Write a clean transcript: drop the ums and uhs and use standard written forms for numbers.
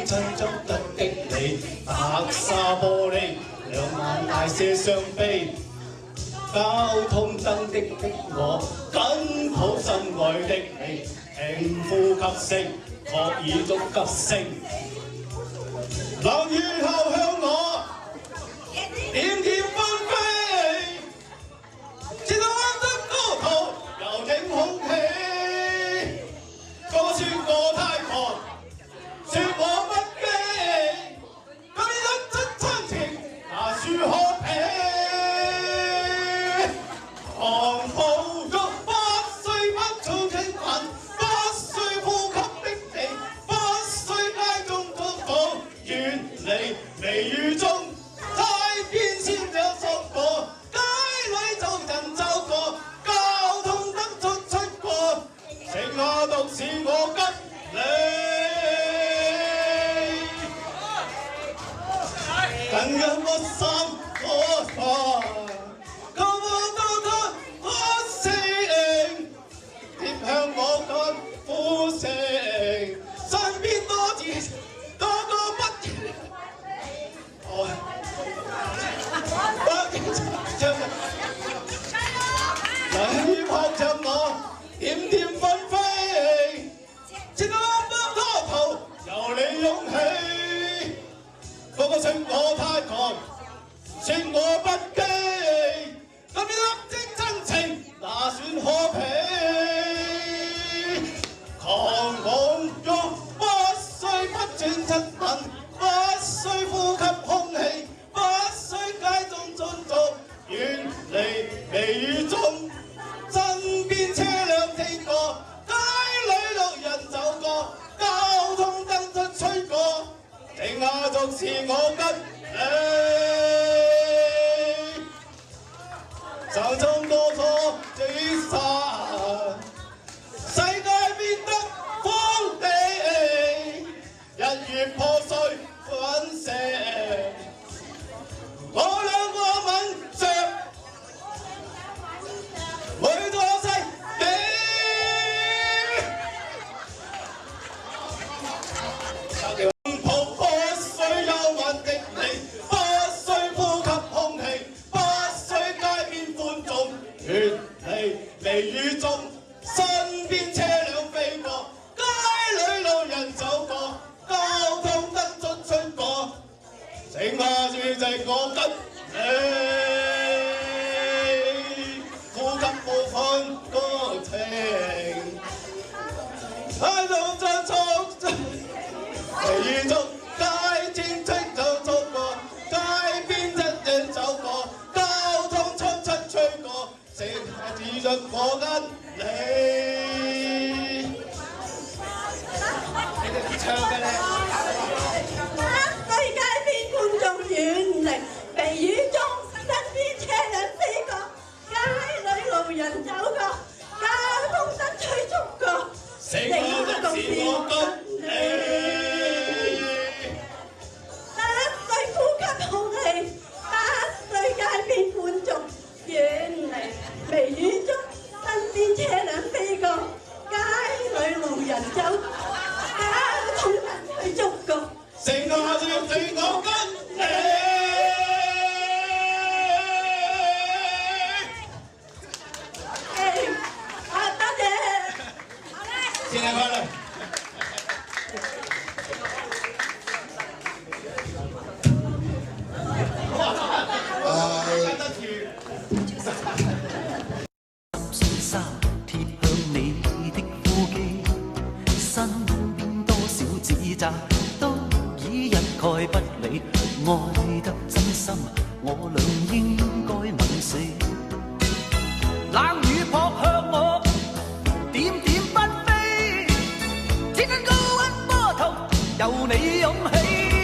親觸得的你，白紗玻璃，兩眼大些傷悲。交通燈的我，緊抱心愛的你，輕呼吸聲，確已足急升。冷雨後向我點點紛飛，直到彎得高頭，又挺空氣。我說我太狂，說我不羈，今日一出親情，那樹可比？狂暴欲不需不做情人，不需呼吸的你，不需街中祝福，遠離微雨中，街邊先有索過，街裏就人走過，交通燈出過，剩下獨是我跟你。近日我心可怕。向我跟呼聲，身邊多字多個不冷雨撲着我，點點紛飛，直到啱拖頭，由你湧起。個個說我太狂，說我不羈，今日粒晶真情，哪算可比？狂妄欲不需不轉親吻，不需呼吸空氣，不需街中盡續，遠離微雨中，身邊車輛經過，街裏路人走過，交通燈出吹過，剩下獨是我跟你，手中多錯追殺。世界變得荒地，日月破碎粉石，我兩個吻着每座世紀。抱不需憂鬱的你，不需呼吸空氣，不需街邊觀眾，遠離微雨中。身邊車輛飛過，街裏路人走過，交通燈出過，剩下住剩我跟你，呼吸無分歌情，喺度再錯進微雨中，街前吹就錯過，街邊一人走過，交通吹過，剩下住剩我跟你哋唱嘅咧，對街邊觀眾遠離，微雨中身邊車輛飛過，街裏路人走過，交通燈吹觸過，剩下獨是我跟你。不需呼吸空氣，不需街邊觀眾遠離，微雨中。身邊車輛飛過，街裏路人走過，交通燈吹觸過，剩下就剩我跟你。多謝。新年快樂！都已一概不理，愛得真心，我倆應該吻死。冷雨撲向我，點點紛飛，天空高溫波濤，由你湧起。